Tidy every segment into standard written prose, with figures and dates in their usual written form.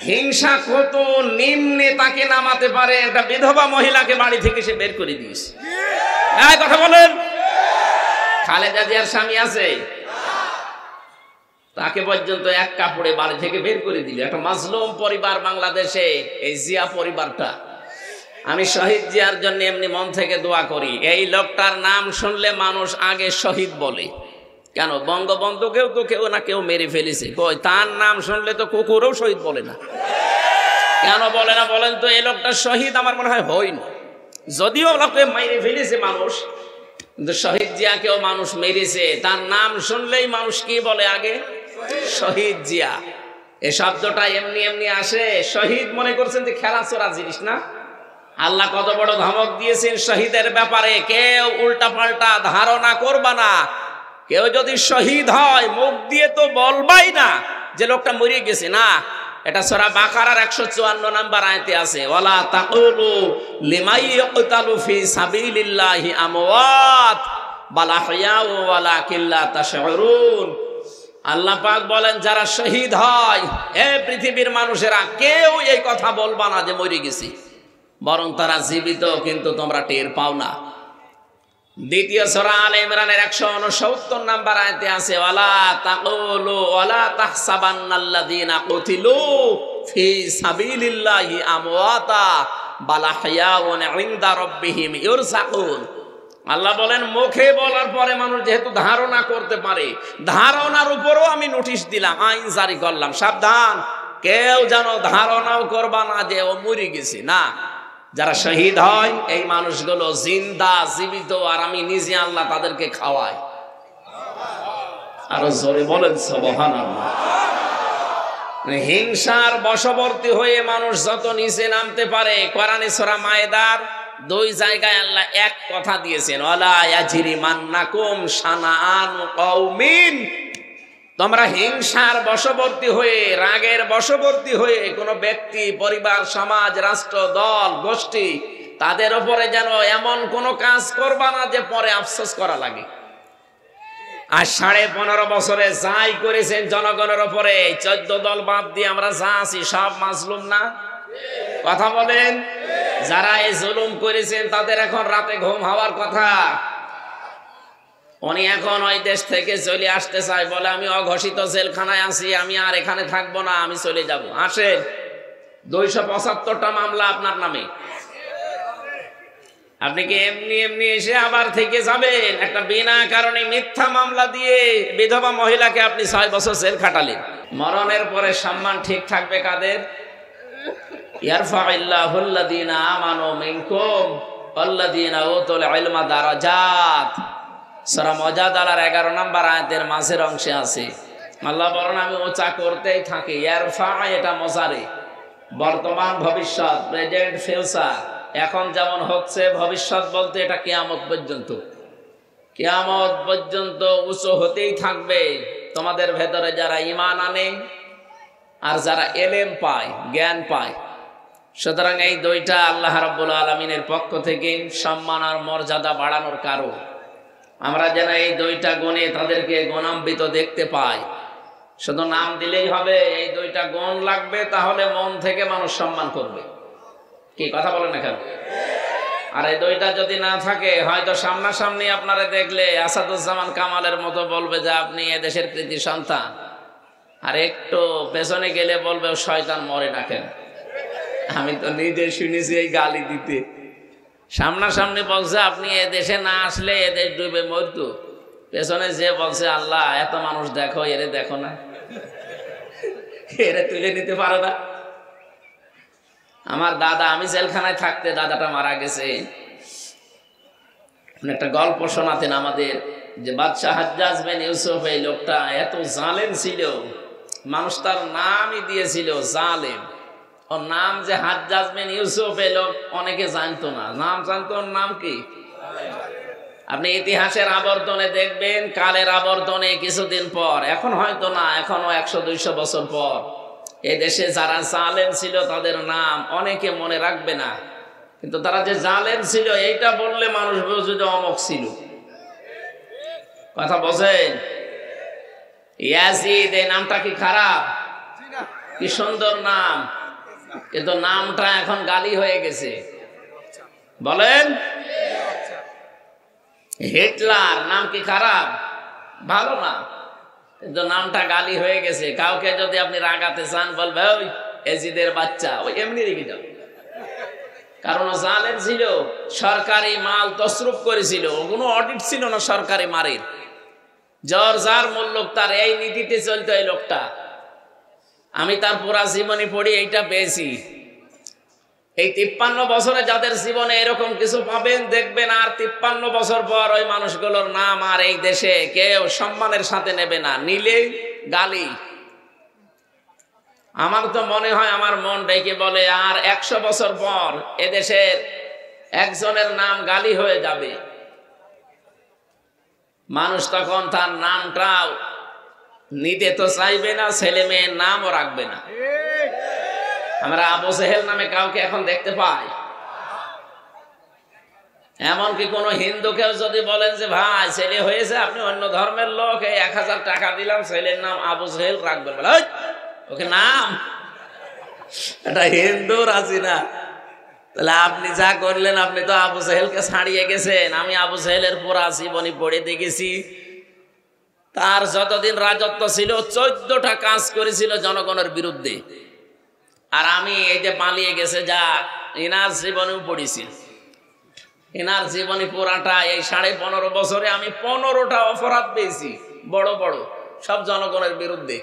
হিংসা কত নিম্নে তাকে নামাতে পারে। একটা বিধবা মহিলাকে বাড়ি থেকে সে বের করে দিয়েছে। এই কথা বলেন, খালেদা জিয়ার স্বামী আছে, তাকে পর্যন্ত এক কাপড়ে বাড়ি থেকে বের করে দিল। একটা মাজলুম পরিবার বাংলাদেশে, এই জিয়া পরিবারটা। আমি শহীদ জিয়ার জন্য এমনি মন থেকে দোয়া করি। এই লোকটার নাম শুনলে মানুষ আগে শহীদ বলে। কেন, বঙ্গবন্ধুকেও তো কেউ না কেউ মেরে ফেলেছে, কই তার নাম শুনলে তো কুকুরও শহীদ বলে না। কেন বলে না বলেন তো? এই লোকটা শহীদ আমার মনে হয় হয়নি, যদিও লোককে মেরে ফেলেছে মানুষ, কিন্তু শহীদ জিয়াকেও মানুষ মেরেছে। তার নাম শুনলেই মানুষ কি বলে আগে? শহীদ জিয়া। এই শব্দটা এমনি এমনি আসে। শহীদ মনে করছেন যে খেলাচোরা জিনিস না? আল্লাহ কত বড় ধমক দিয়েছেন শহীদের ব্যাপারে। কেউ উল্টা পাল্টা ধারণা করবা না। কেউ যদি শহীদ হয় মুখ দিয়ে তো বলবাই না যে লোকটা মরে গেছে, না। এটা সূরা বাকারার 154 নম্বর আয়াতে আছে, ওয়ালা তাকুলু লিমাই ইয়াকতালু ফি সাবিলিল্লাহি আমওয়াত বাল আহইয়াউ ওয়ালাকিন লা তাশউরুন। আল্লাহ পাক বলেন, যারা শহীদ হয় এ পৃথিবীর মানুষেরা, কেউ এই কথা বলবা না যে মরে গেছে, বরং তারা জীবিত, কিন্তু তোমরা টের পাও না। দ্বিতীয় সূরা আলে ইমরানের 169 নম্বর আয়াতে আছে, ওয়ালা তাকুলু ওয়ালা তাহসাবান্নাল্লাযীনা কুতিলু ফি সাবিলিল্লাহি আমওয়াতা বাল আহইয়াউন ইনদা রাব্বিহিম ইরযাকুন। আল্লাহ বলেন, মুখে বলার পরে মানুষ যেহেতু ধারণা করতে পারে, ধারণার উপরও আমি নোটিশ দিলাম, আইন জারি করলাম, সাবধান, কেউ যেন ধারণাও করবা না যে ও মরে গেছে। না, যারা শহীদ হয় এই মানুষগুলো জিন্দা, জীবিত, আর আমি নিজে আল্লাহ তাদেরকে খাওয়াই। আরো জোরে বলেন সুবহানাল্লাহ। হিংসার বশবর্তী হয়ে মানুষ যত নিচে নামতে পারে, কোরআনে সূরা মায়েদার 2 জায়গায় আল্লাহ এক কথা দিয়েছেন, ওয়ালা ইয়াজরিমান্নাকুম শানাআন কওমিন। তোমরা হিংসার বশবর্তী হয়ে, রাগের বশবর্তী হয়ে কোন ব্যক্তি, পরিবার, সমাজ, রাষ্ট্র, দল, গোষ্ঠী, তাদের উপরে যেন এমন কোন কাজ করবা না যে পরে আফসোস করা লাগে। আর 15.5 বছরে যাই করেছেন জনগণের উপরে, 14 দল বাদ দিয়ে আমরা যা আছি সব মাজলুম না? কথা বলেন। যারা এই জুলুম করেছেন তাদের এখন রাতে ঘুম হওয়ার কথা। উনি এখন ওই দেশ থেকে চলে আসতে চায়, বলে আমি অঘোষিত জেলখানায় আছি, আমি আর এখানে থাকবো না, আমি চলে যাব। আসেন, 275টা মামলা আপনার নামে। আপনি কি এমনি এমনি এসে আবার থেকে যাবেন? একটা বিনা কারণে মিথ্যা মামলা দিয়ে বিধবা মহিলাকে আপনি 6 বছর জেল খাটালেন। মরণের পরে সম্মান ঠিক থাকবে কাদের? ইয়ারফাইল্লাহুল্লাযীনা আমানু মিনকুম ওয়াল্লাযীনা উতুল ইলমা দারাজাত। সূরা মুজাদালার 11 নম্বর আয়াতের মাঝের অংশে আছে, আল্লাহ বলেন, আমি উঁচা করতেই থাকি। ইয়ারফা, এটা মুজারি, বর্তমান, ভবিষ্যৎ, প্রেজেন্ট, ফিউচার। এখন যেমন হচ্ছে, ভবিষ্যৎ বলতে এটা কিয়ামত পর্যন্ত। কিয়ামত পর্যন্ত উঁচু হতেই থাকবে তোমাদের ভেতরে যারা ঈমান আনে আর যারা ইলম পায়, জ্ঞান পায়। সুতরাং এই 2টা আল্লাহ রাব্বুল আলামিনের পক্ষ থেকে সম্মান আর মর্যাদা বাড়ানোর কারণ। আমরা যেন এই 2টা গুণে তাদেরকে গুণান্বিত দেখতে পাই। শুধু নাম দিলেই হবে, এই 2টা গুণ লাগবে, তাহলে মন থেকে মানুষ সম্মান করবে। কি কথা বলেন না কেন? আর এই 2টা যদি না থাকে, হয়তো সামনাসামনি আপনারা দেখলে আসাদুজ্জামান কামালের মতো বলবে যে আপনি এদেশের কৃতি সন্তান, আর একটু পেছনে গেলে বলবে শয়তান মরে না কেন। আমি তো নিজে শুনেছি এই গালি দিতে। সামনাসামনি বলছে আপনি এদেশে না আসলে এদেশ ডুবে মরতো, পেছনে যে বলছে আল্লাহ এত মানুষ দেখো, এরে দেখো না, এরে তুলে নিতে পারো না। আমার দাদা, আমি জেলখানায় থাকতে দাদাটা মারা গেছে, একটা গল্প শোনাতেন আমাদের, যে বাদশাহ হাজ্জাজ বিন ইউসুফ, এই লোকটা এত জালেম ছিল, মানুষ তার নামই দিয়েছিল জালেম। ওর নাম যে হাজ্জাজ বিন ইউসুফ, এই লোক অনেকে জানতো না, নাম জানতো, ওর নাম কি? আপনি ইতিহাসের আবর্তনে দেখবেন, কালের আবর্তনে কিছুদিন পর, এখন হয়তো না, এখনো 100-200 বছর পর, এই দেশে যারা জালেম ছিল তাদের নাম অনেকে মনে রাখবে না, কিন্তু তারা যে জালেম ছিল এইটা বললে মানুষ বুঝবে যে অমুক ছিল। কথা বোঝেন? ইয়াজিদ, এই নামটা কি খারাপ? কি সুন্দর নাম, কিন্তু নামটা এখন গালি হয়ে গেছে। বলেন, হিটলার নাম কি খারাপ? ভালো না, কিন্তু নামটা গালি হয়ে গেছে। কাউকে যদি আপনি রাগাতে চান, বলবে ওই এজিদের বাচ্চা, ওই এমনি রেখে যাও। কারণ ও জালেম ছিল, সরকারি মাল তসরুপ করেছিল, কোনো অডিট ছিল না সরকারি মারের। জ্বর যার মূল্য তার, এই নীতিতে চলতো এই লোকটা। আমি তার পুরা জীবনী পড়ি, এইটা পেয়েছি। এই 53 বছরে যাদের জীবনে এরকম কিছু পাবেন, দেখবেন আর 53 বছর পর ওই মানুষগুলোর নাম আর এই দেশে কেউ সম্মানের সাথে নেবে না, নিলে গালি। আমার তো মনে হয়, আমার মন ডেকে বলে, আর 100 বছর পর এদেশের একজনের নাম গালি হয়ে যাবে। মানুষ তখন তার নামটাও নিতে তো চাইবে না, ছেলে মেয়ের নামও রাখবে না। আমরা আবু জেহেল নামে কাউকে এখন দেখতে পাই? এমনকি কোন হিন্দুকেও যদি বলেন যে ভাই ছেলে হয়েছে, আপনি অন্য ধর্মের লোক, এই 1000 টাকা দিলাম, ছেলের নাম আবু জেহেল রাখবেন, বলে ওকে নাম, এটা হিন্দু রাজি না। তাহলে আপনি যা করলেন, আপনি তো আবু জেহেলকে ছাড়িয়ে গেছেন। আমি আবু জেহেলের পুরা জীবনী পড়ে দেখেছি। তার যতদিন রাজত্ব ছিল 14টা কাজ করেছিল জনগণের বিরুদ্ধে। আর আমি এই যে পালিয়ে গেছে, যা এনার জীবনেও পড়েছি। এনার জীবনী পুরাটা, এই 15.5 বছরে আমি 15টা অপরাধ পেয়েছি, বড় বড়, সব জনগণের বিরুদ্ধে।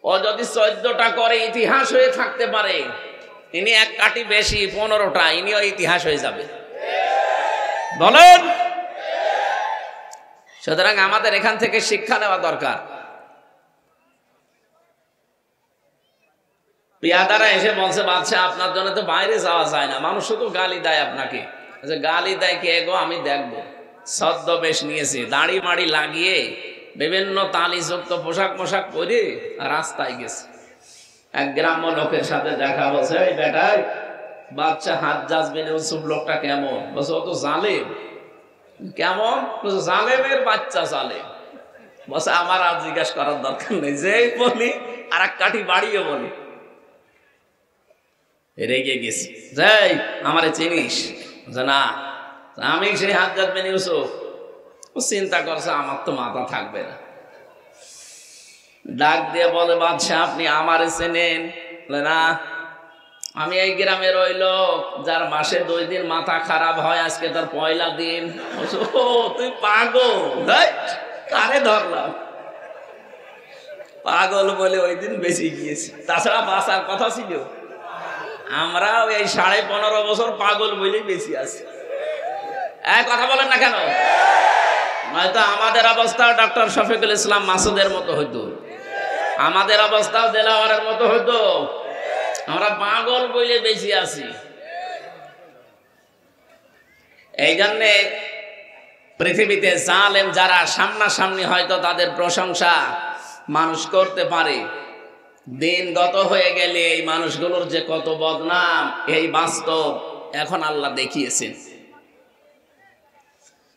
ও যদি 14টা করে ইতিহাস হয়ে থাকতে পারে, ইনি এক কাটি বেশি, 15টা, ইনিও ইতিহাস হয়ে যাবে। বলেন। সুতরাং আমাদের এখান থেকে শিক্ষা নেওয়া দরকার। পিয়াদারা এসে বলছে, বাদশা আপনার জন্য তো বাইরে যাওয়া যায় না, মানুষ শুধু গালি দেয় আপনাকে। গালি দেয় কে গো? আমি দেখবো। ছদ্মবেশ নিয়েছে, দাড়ি মাড়ি লাগিয়ে, বিভিন্ন তালিযুক্ত পোশাক পরে রাস্তায় গেছে। এক গ্রাম্য লোকের সাথে দেখা, বলছে এই বেটাই বাচ্চা হাজ্জাজ বিন ইউসুফ লোকটা কেমন? বলছে ও তো জালেম। কেমন? বলছে জালেমের বাচ্চা, জালেম। বলছে আমার আর জিজ্ঞাসা করার দরকার নেই, যেই বলি আর এক কাঠি বাড়িয়ে বলি। রেগে গেছি, যাই আমারে চিনিস? যে না, আমি সেই হাজ্জাজ বিন ইউসুফ। ও চিন্তা করছে আমার তো মাথা থাকবে না, ডাক দিয়ে বলে, বাদশাহ আপনি আমারে চেনেন? বলে না, আমি এই গ্রামের ওই লোক যার মাসে 2 দিন মাথা খারাপ হয়, আজকে তার পয়লা দিন। ও তুই পাগল? কারে ধরলাম? পাগল বলে ওই দিন বেঁচে গিয়েছি, তাছাড়া বাঁচার কথা ছিল। আমরা এই 15.5 বছর পাগল বলেই বেশি আছি। কথা বলেন না কেন? নয়তো আমাদের অবস্থা ডক্টর শফিকুল ইসলাম মাসুদের মতো হইতো, আমাদের অবস্থাও দেলাওয়ারের মতো হইতো। আমরা পাগল বলে বেশি আছি। এই জন্যে পৃথিবীতে জালেম যারা সামনাসামনি হয়তো তাদের প্রশংসা মানুষ করতে পারে, দিন গত হয়ে গেলে এই মানুষগুলোর যে কত বদনাম, এই বাস্তব এখন আল্লাহ দেখিয়েছেন।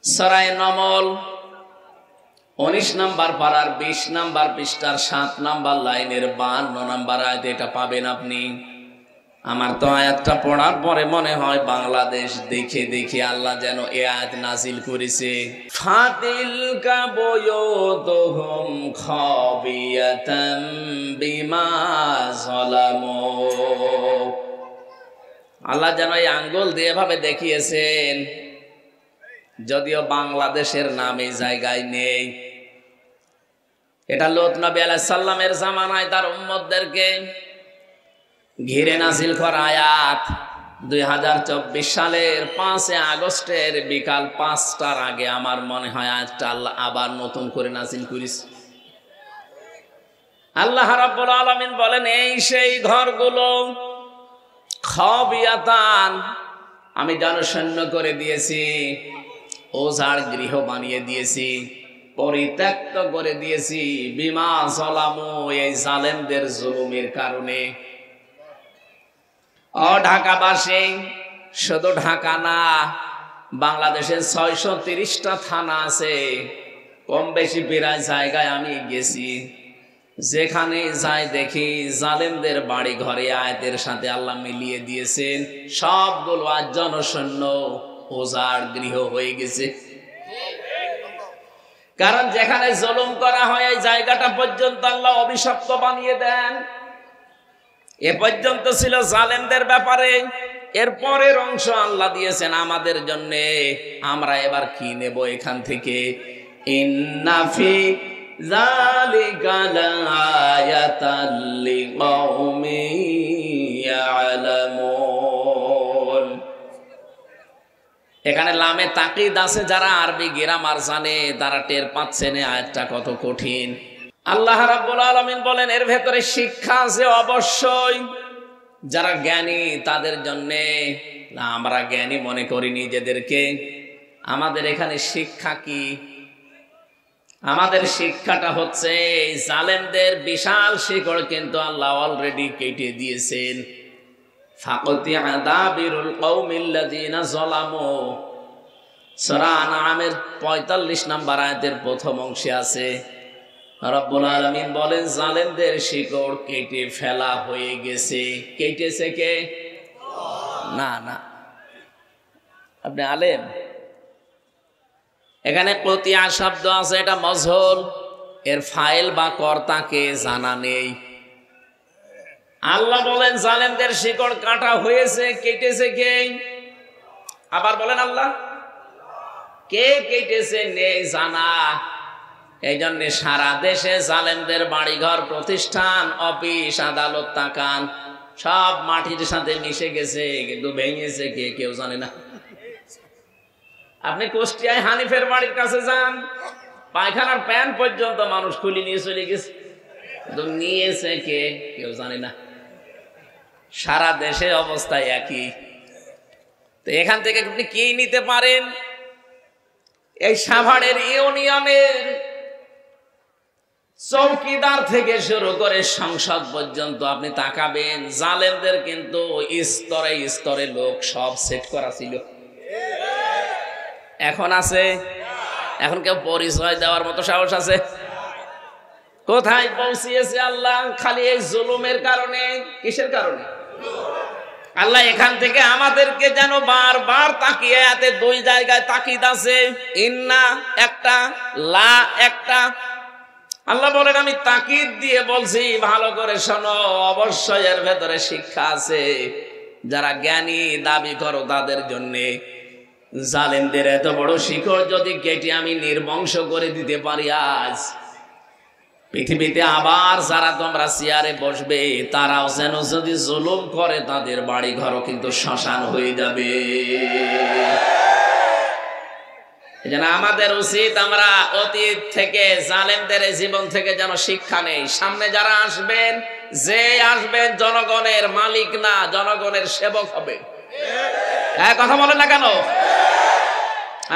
সূরা নমল 19 নম্বর পারার 20 নম্বর পৃষ্ঠার 7 নম্বর লাইনের 52 নম্বর আয়াত এটা পাবেন আপনি। আমার তো আয়াতটা পড়ার পরে মনে হয় বাংলাদেশ দেখে দেখে আল্লাহ যেন এই আয়াত নাজিল করেছে। ফাতিল কা বুয়ুতুহুম খাবিয়াতাম বিমা যালামু। আল্লাহ যেন এই আঙ্গুল দিয়ে ভাবে দেখিয়েছেন, যদিও বাংলাদেশের নামে জায়গায় নেই। এটা লূত নবী আলাইহিস সালামের জামানায় তার উম্মতদেরকে ঘিরে নাজিল করা আয়াত। 2024 সালের 5 আগস্টের বিকাল 5টার আগে আমার মনে হয় আয়াতটা আল্লাহ আবার নতুন করে নাজিল করেছে। আল্লাহ রাব্বুল আলামিন বলেন, এই সেই ঘরগুলো খাবিয়াতান, আমি জনশূন্য করে দিয়েছি, ওঝাড় গৃহ বানিয়ে দিয়েছি, পরিত্যক্ত করে দিয়েছি, বিমা যালামু, এই জালেমদের জুলুমের কারণে। ও ঢাকাবাসী, শুধু ঢাকা না, বাংলাদেশের 630টা থানা আছে, কম বেশি প্রায় জায়গায় আমি গেছি। যেখানে যাই দেখি জালেমদের বাড়ি ঘরে আয়াতের সাথে আল্লাহ মিলিয়ে দিয়েছেন, সবগুলো আজ জনশূন্য ওজার গৃহ হয়ে গেছে। কারণ যেখানে জুলুম করা হয় এই জায়গাটা পর্যন্ত আল্লাহ অভিশপ্ত বানিয়ে দেন। এ পর্যন্ত ছিল জালেমদের ব্যাপারে, এর পরের অংশ আল্লাহ দিয়েছেন আমাদের জন্য। আমরা এবার কি নেব এখান থেকে? ইন্না ফি যালিকা লাআয়াতাল লিকাউমিন ইয়ালামুন। এখানে লামে তাকিদ আছে, যারা আরবি গ্রামার জানে তারা টের পাচ্ছেন আয়াতটা কত কঠিন। আল্লাহ রাব্বুল আলামিন বলেন এর ভেতরে শিক্ষা আছে অবশ্যই, যারা জ্ঞানী তাদের জন্য। না, আমরা জ্ঞানী মনে করি নিজেদেরকে। আমাদের এখানে শিক্ষা কি? আমাদের শিক্ষাটা হচ্ছে জালেমদের বিশাল শিকড় কিন্তু আল্লাহ অলরেডি কেটে দিয়েছেন। ফাকতিয়া দাবিরুল কওমিল্লাযিনা যালামু, সূরা আনআমের ৪৫ নম্বর আয়াতের প্রথম অংশে আছে রব্বুল আলামিন বলেন জালেমদের শিকড় কেটে ফেলা হয়ে গেছে। কেটেছে কে? না না, আপনি আলেম। এখানে কতিয়া শব্দ আছে, এটা মজহুল, এর ফাইল বা কর্তাকে জানা নেই। আল্লাহ বলেন জালেমদের শিকড় কাটা হয়েছে, কেটেছে কে? আবার বলেন আল্লাহ। কে কেটেছে নেই জানা। এই জন্য সারা দেশে জালেমদের বাড়িঘর, প্রতিষ্ঠান, অফিস, আদালত তাকান, সব মাটির সাথে মিশে গেছে, কিন্তু ভেঙেছে কে কেউ জানে না। আপনি কুষ্টিয়ায় হানিফের বাড়ির কাছে যান, পায়খানার প্যান পর্যন্ত মানুষ খুলে নিয়ে চলে গেছে, কিন্তু নিয়েছে কে কেউ জানে না। সারা দেশে অবস্থা একই। তো এখান থেকে আপনি কি নিতে পারেন? এই সাভারের ইউনিয়নের চৌকিদার থেকে শুরু করে সংসদ পর্যন্ত আপনি তাকাবেন, জালেমদের কিন্তু স্তরে স্তরে লোক সব সেট করা ছিল। এখন আছে? এখন কেউ পরিচয় দেওয়ার মতো সাহস আছে? কোথায় পৌঁছিয়েছে আল্লাহ? খালি এই জুলুমের কারণে। কিসের কারণে? আল্লাহ এখান থেকে আমাদেরকে যেন বারবার তাকিয়ে, এতে দুই জায়গায় তাকিদ আছে, ইন্না একটা, লা একটা। আল্লাহ বলেন আমি তাকিদ দিয়ে বলছি, ভালো করে শোনো, অবশ্যই এর ভেতরে শিক্ষা আছে। যারা জ্ঞানী দাবি করো তাদের জন্যে। জালেমদের এত বড় শিকড় যদি কেটে আমি নির্বংশ করে দিতে পারি, আজ পৃথিবীতে আবার যারা তোমরা চেয়ারে বসবে তারাও যেন যদি জুলুম করে তাদের বাড়ি ঘরও কিন্তু শ্মশান হয়ে যাবে। যেন আমাদের উচিত আমরা অতীত থেকে জালেমদের জীবন থেকে যেন শিক্ষা নেই। সামনে যারা আসবেন, যে আসবেন জনগণের মালিক না, জনগণের সেবক হবে। কথা বলেন না কেন?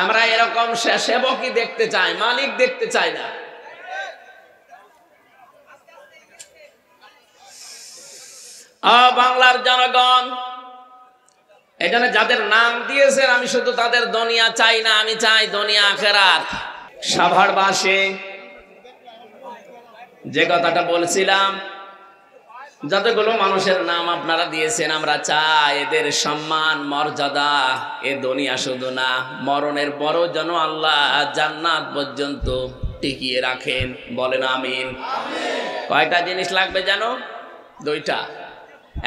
আমরা এরকম সেবকই দেখতে চাই, মালিক দেখতে চাই না। বাংলার জনগণ, এখানে যাদের নাম দিয়েছেন, আমি শুধু তাদের দুনিয়া চাই না, আমি চাই দুনিয়া আখিরাত। সাভারবাসী যে কথাটা বলছিলাম, যতগুলো মানুষের নাম আপনারা দিয়েছেন, আমরা চাই এদের সম্মান মর্যাদা এ দুনিয়া শুধু না, মরণের বড় যেন আল্লাহ জান্নাত পর্যন্ত টিকিয়ে রাখেন। বলেন আমিন। কয়টা জিনিস লাগবে জানো? দুইটা।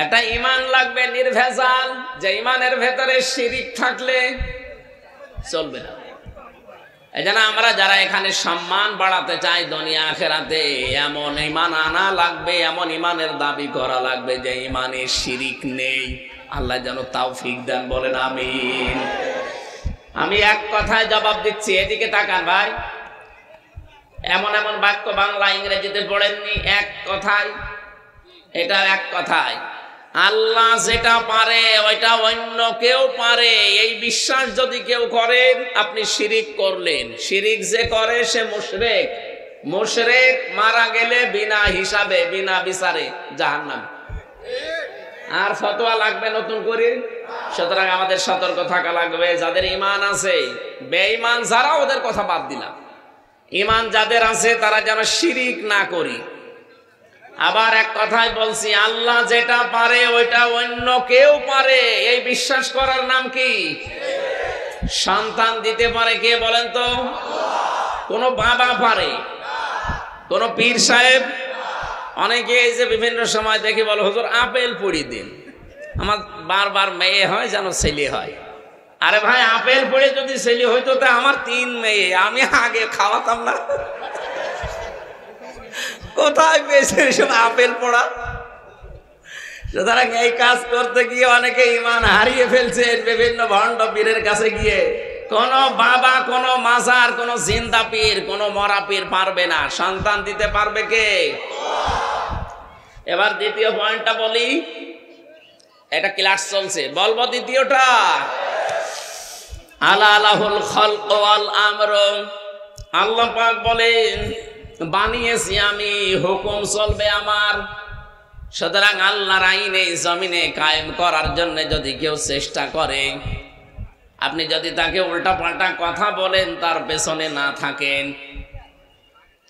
একটা ঈমান লাগবে নির্ভেজাল, যে ঈমানের ভেতরে শিরিক থাকলে চলবে না। এজন্য আমরা যারা এখানে সম্মান বাড়াতে চাই দুনিয়া আখিরাতে, এমন ঈমান আনা লাগবে, এমন ঈমানের দাবি করা লাগবে যে ঈমানে শিরিক নেই। আল্লাহ যেন তৌফিক দেন। বলেন আমিন। আমি এক কথায় জবাব দিচ্ছি, এদিকে তাকান ভাই। এমন এমন বাক্য বাংলা ইংরেজিতে পড়েননি, এক কথায়, এটা এক কথায়। আল্লাহ যেটা পারে ওইটা অন্য কেউ পারে, এই বিশ্বাস যদি কেউ করেন, আপনি শিরিক করলেন। শিরিক যে করে সে মুশরিক। মুশরিক মারা গেলে বিনা হিসাবে, বিনা বিচারে জাহান্নামে। আর ফতোয়া লাগবে নতুন করে? সুতরাং আমাদের সতর্ক থাকা লাগবে। যাদের ঈমান আছে, বেঈমান যারা, ওদের কথা বাদ দিলাম। ঈমান যাদের আছে তারা যেন শিরিক না করি। আবার এক কথায় বলছি, আল্লাহ যেটা পারে ওইটা অন্য কেউ পারে, এই বিশ্বাস করার নাম কি? সন্তান দিতে পারে কে বলেন তো? কোন বাবা পারে? কোন পীর সাহেব? অনেকে এই যে বিভিন্ন সময় দেখে বলে, হুজুর আপেল পড়িয়ে দিন, আমার বারবার মেয়ে হয় যেন ছেলে হয়। আরে ভাই, আপেল পড়ে যদি ছেলে হইতো তা আমার 3 মেয়ে, আমি আগে খাওয়াতাম না? কোথায় পেয়েছে এসব আপেল পড়া? সুতরাং এই কাজ করতে গিয়ে অনেকে ঈমান হারিয়ে ফেলছে বিভিন্ন ভণ্ড পীরের কাছে গিয়ে। কোন বাবা, কোন মাজার, কোন জিন্দা পীর, কোন মরা পীর পারবে না। সন্তান দিতে পারবে কে? এবার দ্বিতীয় পয়েন্টটা বলি, এটা ক্লাস চলছে, বলবো দ্বিতীয়টা। আলাহুল খালক ওয়াল আমর, আল্লাহ পাক বলেন বানিয়েছি আমি, হুকুম চলবে আমার। সুতরাং আল্লাহর আইন এই জমিনে কায়েম করার জন্য যদি কেউ চেষ্টা করে, আপনি যদি তাকে উল্টা পাল্টা কথা বলেন, তার পেছনে না থাকেন,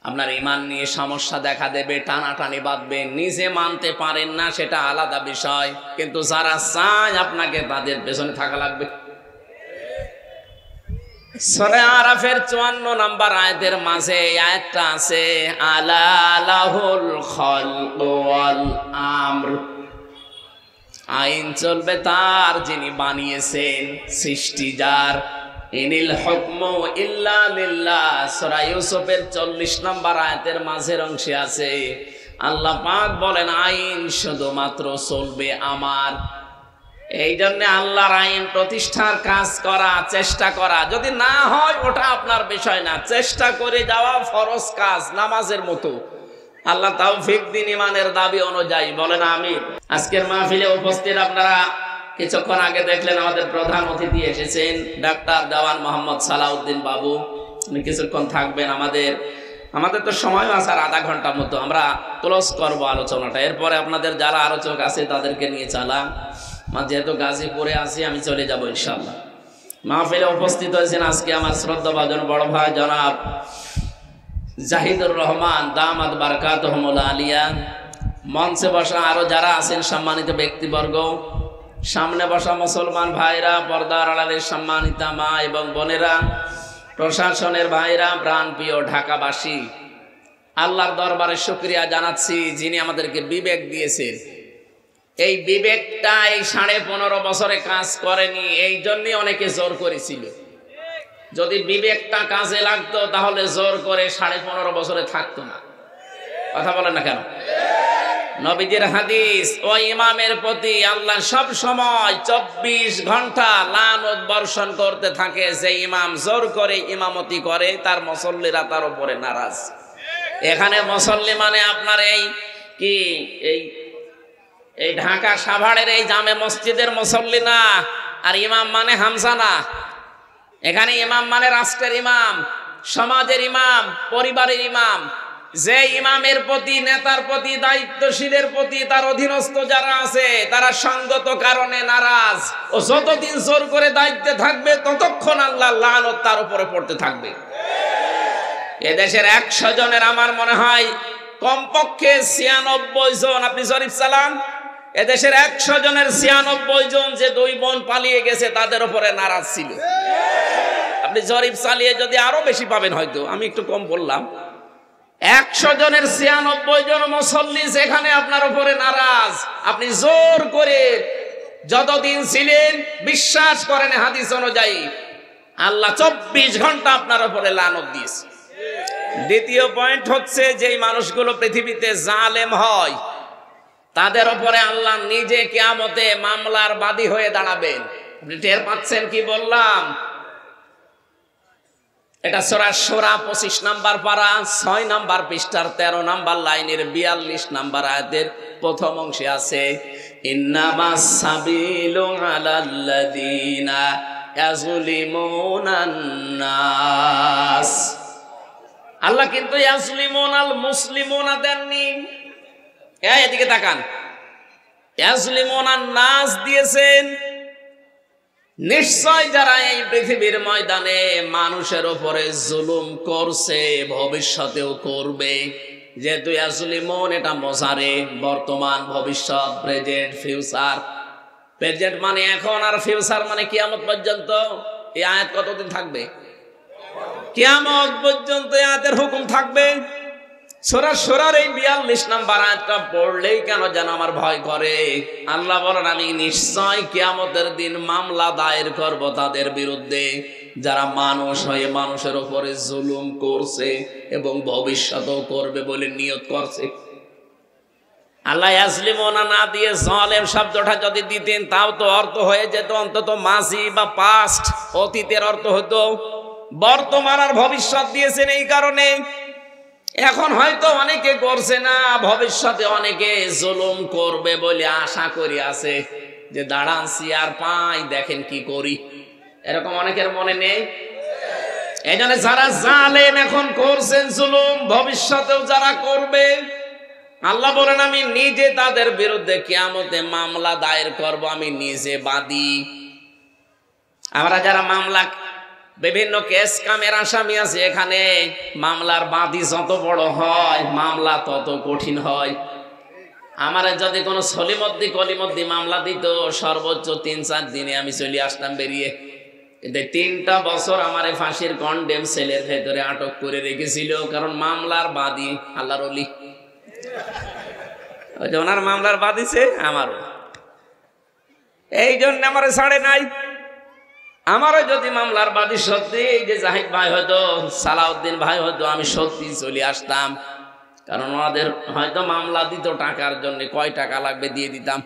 আপনার ঈমান নিয়ে সমস্যা দেখা দেবে, টানাটানি বাঁধবে। নিজে মানতে পারেন না সেটা আলাদা বিষয়, কিন্তু যারা চায় আপনাকে, তাদের পেছনে থাকা লাগবে। সূরা আরাফের 54 নম্বর আয়াতের মাঝে এই আয়াতটা আছে, আলাহুল খালক ওয়াল আমর, আইন চলবে তার যিনি বানিয়েছেন, সৃষ্টি যার। ইনিল হুকমু ইল্লা লিল্লাহ, সূরা ইউসুফের 40 নম্বর আয়াতের মাঝের অংশে আছে, আল্লাহ পাক বলেন আইন শুধুমাত্র চলবে আমার। এই জন্য আল্লাহর আইন প্রতিষ্ঠার কাজ করা, চেষ্টা করা, যদি না হয় ওটা আপনার বিষয় না, চেষ্টা করে যাওয়া ফরজ কাজ, নামাজের মতো। আল্লাহ তাওফিক দিন ঈমানের দাবি অনুযায়ী, বলেন আমিন। আজকের মাহফিলে উপস্থিত আপনারা কিছুক্ষণ আগে দেখলেন আমাদের প্রধান অতিথি এসেছেন, ডাক্তার দেওয়ান মোহাম্মদ সালাউদ্দিন বাবু। উনি কিছুক্ষণ থাকবেন। আমাদের তো সময় আছে আর আধা ঘন্টা মতো, আমরা ক্লোজ করবো আলোচনাটা। এরপরে আপনাদের যারা আলোচক আছে তাদেরকে নিয়ে চালান। যেহেতু গাজীপুরে আছি, আমি চলে যাব ইনশাআল্লাহ। মাহফিলে উপস্থিত হয়েছেন আজকে আমার শ্রদ্ধাভাজন বড় ভাই জনাব জাহিদুর রহমান, দামাত বারকাতুহুমুল আলিয়া। মঞ্চে বসা আরো যারা আছেন সম্মানিত ব্যক্তিবর্গ, সামনে বসা মুসলমান ভাইরা, পর্দার আড়ালের সম্মানিতা মা এবং বোনেরা, প্রশাসনের ভাইরা, প্রাণপ্রিয় ঢাকাবাসী, আল্লাহর দরবারে শুকরিয়া জানাচ্ছি যিনি আমাদেরকে বিবেক দিয়েছেন। এই বিবেকটা এই 15.5 বছরে কাজ করেনি, এই জন্যই অনেকে জোর করেছিল। যদি বিবেকটা কাজে লাগতো তাহলে জোর করে 15.5 বছরে থাকতো না। কথা বলেন না কেন? নবীজির হাদিস, ওই ইমামের প্রতি আল্লাহ সব সময় 24 ঘন্টা লানত বর্ষণ করতে থাকে। যে ইমাম জোর করে ইমামতি করে, তার মুসল্লিরা তার উপরে নারাজ। এখানে মুসল্লি মানে আপনার এই ঢাকা সাভারের এই জামে মসজিদের মুসল্লি না, আর ইমাম মানে হামজা না। এখানে ইমাম মানে রাষ্ট্রের ইমাম, সমাজের ইমাম, পরিবারের ইমাম। যে ইমামের প্রতি, নেতার প্রতি, দায়িত্বশীলের প্রতি তার অধীনস্থ যারা আছে তারা সঙ্গত কারণে নারাজ, ও যতদিন জোর করে দায়িত্বে থাকবে ততক্ষণ আল্লাহর লানত তার উপরে পড়তে থাকবে। এদেশের 100 জনের আমার মনে হয় কমপক্ষে 96 জন, আপনি জরিপ চালান, এদেশের 100 জনের 96 জন যে 2 বোন পালিয়ে গেছে তাদের উপরে নারাজ ছিল। আপনি জরিপ চালিয়ে যদি আরো বেশি পাবেন, হয়তো আমি একটু কম বললাম। 100 জনের 96 জন মুসল্লি যেখানে আপনার উপরে নারাজ, আপনি জোর করে যতদিন ছিলেন, বিশ্বাস করেন হাদিস অনুযায়ী আল্লাহ 24 ঘন্টা আপনার উপরে লানত দিয়েছে। দ্বিতীয় পয়েন্ট হচ্ছে, যেই মানুষগুলো পৃথিবীতে জালেম হয় তাদের উপরে আল্লাহ নিজে কিয়ামতে মামলার বাদী হয়ে দাঁড়াবেন। আপনি টের পাচ্ছেন কি বললাম? এটা সূরা শুরা 25 নাম্বার পারা, 6 নাম্বার পৃষ্ঠার 13 নাম্বার লাইনের 42 নাম্বার আয়াতের প্রথম অংশে আছে, ইন্নামাস সাবিলু আলাল্লাযিনা ইয়াজলিমুনান নাস। আল্লাহ কিন্তু ইয়াজলিমুনাল মুসলিমুনা দেননি। এদিকে তাকান, ইয়াজলিমুনান নাস দিয়েছেন। নিশ্চয় যারা এই পৃথিবীর ময়দানে মানুষের উপরে জুলুম করছে, ভবিষ্যতেও করবে, যেহেতু ইয়াসলিমুন এটা মোজারে, বর্তমান, ভবিষ্যৎ, প্রেজেন্ট, ফিউচার। প্রেজেন্ট মানে এখন, আর ফিউচার মানে কিয়ামত পর্যন্ত। এই আয়াত কতদিন থাকবে? কিয়ামত পর্যন্ত এই আয়াতের হুকুম থাকবে। সূরা সূরার এই 42 নম্বর আয়াতটা পড়লেই কেন যেন আমার ভয় করে। আল্লাহ বলেন, আমি নিশ্চয় কিয়ামতের দিন মামলা দায়ের করব তাদের বিরুদ্ধে যারা মানুষ হয়ে মানুষের উপরে জুলুম করছে এবং ভবিষ্যতেও করবে বলে নিয়ত করছে। আল্লাহ ইয়াসলিমুনা না দিয়ে জালেম শব্দটা যদি দিতেন তাও তো অর্থ হয়ে যেত অন্তত মাজি বা পাস্ট, অতীতের অর্থ হতো। বর্তমান আর ভবিষ্যৎ দিয়েছেন এই কারণে এখন হয়তো অনেকে করছে না, ভবিষ্যতে অনেকে জুলুম করবে বলে আশা করি আছে যে দাঁড়ান চেয়ার পাই দেখেন কি করি, এরকম অনেকের মনে নেই। এই জন্য যারা জালেম এখন করছেন জুলুম, ভবিষ্যতেও যারা করবে, আল্লাহ বলেন আমি নিজে তাদের বিরুদ্ধে কিয়ামতে মামলা দায়ের করব, আমি নিজে বাদী। আমরা যারা মামলা বিভিন্ন কেস কামের আসামি আছে, এখানে মামলার বাদী যত বড় হয় মামলা তত কঠিন হয়। আমার যদি কোনো সলিমদ্দি কলিমদ্দি মামলা দিত সর্বোচ্চ 3-4 দিনে আমি চলে আসতাম বেরিয়ে। কিন্তু 3টা বছর আমার ফাঁসির কন্ডেম সেলের ভেতরে আটক করে রেখেছিল, কারণ মামলার বাদী আল্লাহর ওলি। ওনার মামলার বাদীছে আমারও, এই জন্য আমার ছাড়ে নাই। আমারও যদি মামলার বাদী সত্যি এই যে জাহিদ ভাই হয়তো, সালাউদ্দিন ভাই হয়তো, আমি সত্যি চলে আসতাম, কারণ ওনাদের হয়তো মামলা দিত টাকার জন্য, কয় টাকা লাগবে দিয়ে দিতাম।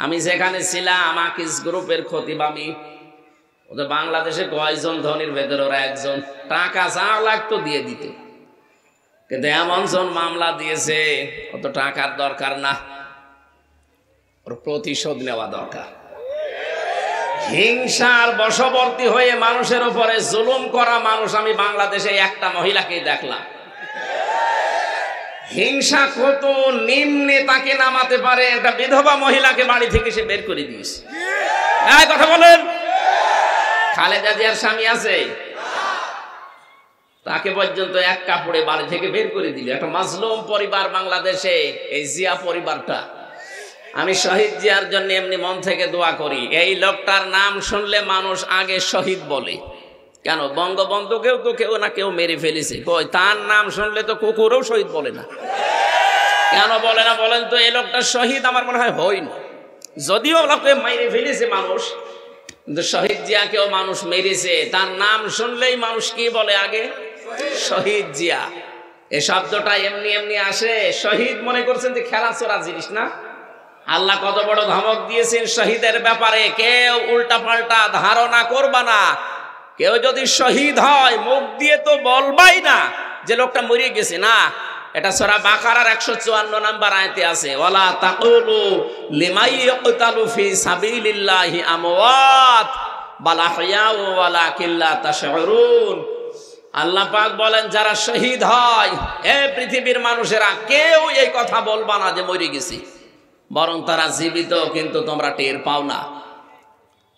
আমি যেখানে ছিলাম আকিস গ্রুপের খতিব আমি, ওদের বাংলাদেশে কয়জন ধনির ভেতরে ওরা একজন, টাকা যা লাগতো দিয়ে দিত। কিন্তু এমন জন মামলা দিয়েছে অত টাকার দরকার না, ওর প্রতিশোধ নেওয়া দরকার। হিংসার বশবর্তী হয়ে মানুষের উপরে জুলুম করা মানুষ আমি বাংলাদেশে একটা মহিলাকেই দেখলাম। হিংসা কত নিম্নে তাকে নামাতে পারে, একটা বিধবা মহিলাকে বাড়ি থেকে সে বের করে দিয়েছে। কথা বলেন, খালেদা জিয়ার স্বামী আছে, তাকে পর্যন্ত এক কাপড়ে বাড়ি থেকে বের করে দিল। একটা মাজলুম পরিবার বাংলাদেশে, এই জিয়া পরিবারটা। আমি শহীদ জিয়ার জন্য এমনি মন থেকে দোয়া করি। এই লোকটার নাম শুনলে মানুষ আগে শহীদ বলে কেন? বঙ্গবন্ধুকেও তো কেউ না কেউ মেরে ফেলেছে, কই তার নাম শুনলে তো কুকুরও শহীদ বলে না। কেন বলে না বলেন তো? এই লোকটা শহীদ আমার মনে হয় হয়নি, যদিও লোকে মেরে ফেলেছে মানুষ, কিন্তু শহীদ জিয়াকেও মানুষ মেরেছে। তার নাম শুনলেই মানুষ কি বলে আগে? শহীদ জিয়া। এই শব্দটা এমনি এমনি আসে, শহীদ মনে করছেন যে খেলা চোরা জিনিস না। আল্লাহ কত বড় ধমক দিয়েছেন শহীদের ব্যাপারে, কেউ উল্টা পাল্টা ধারণা করবা না। কেউ যদি শহীদ হয় মুখ দিয়ে তো বলবাই না যে লোকটা মরে গেছে, না। এটা সূরা বাকারার 154 নম্বর আয়াতে আছে, ওয়ালা তাকুলু লিমাই ইয়াকতালু ফি সাবিলিল্লাহি আমওয়াত বাল আহইয়াউ ওয়ালাকিন লা তাশউরুন। আল্লাহ পাক বলেন যারা শহীদ হয়, এই পৃথিবীর মানুষেরা কেউ এই কথা বলবা না যে মরে গেছে, বরং তারা জীবিত, কিন্তু তোমরা টের পাও না।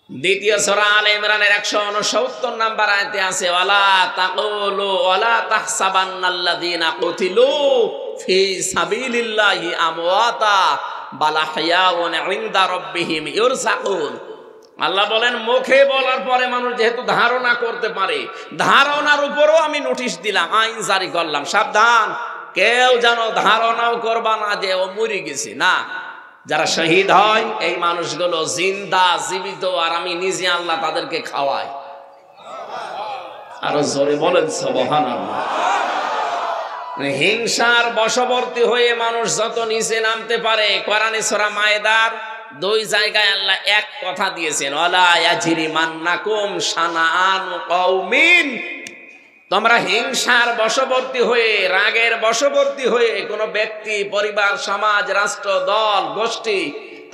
দ্বিতীয় সূরা আলে ইমরানের 169 নম্বর আয়াতে আছে, ওয়ালা তাকুলু ওয়ালা তাহসাবান্নাল্লাযীনা কুতিলু ফি সাবিলিল্লাহি আমওয়াতা বাল আহইয়াউন ইনদা রাব্বিহিম ইরযাকুন। আল্লাহ বলেন মুখে বলার পরে মানুষ যেহেতু ধারণা করতে পারে, ধারণার উপরও আমি নোটিশ দিলাম, আইন জারি করলাম, সাবধান, কেউ যেন ধারণাও করবা না যে ও মরে গেছে, না। যারা শহীদ হয় এই মানুষগুলো জিন্দা, জীবিত, আর আমি নিজে আল্লাহ তাদেরকে খাওয়াই। আরো জোরে বলেন সুবহানাল্লাহ। হিংসার বশবর্তী হয়ে মানুষ যত নিচে নামতে পারে, কোরআনে সূরা মায়েদার 2 জায়গায় আল্লাহ এক কথা দিয়েছেন, ওয়ালা ইয়াজরিমান্নাকুম শানাআনু কওমিন। তোমরা হিংসার বশবর্তী হয়ে, রাগের বশবর্তী হয়ে কোনো ব্যক্তি, পরিবার, সমাজ, রাষ্ট্র, দল, গোষ্ঠী,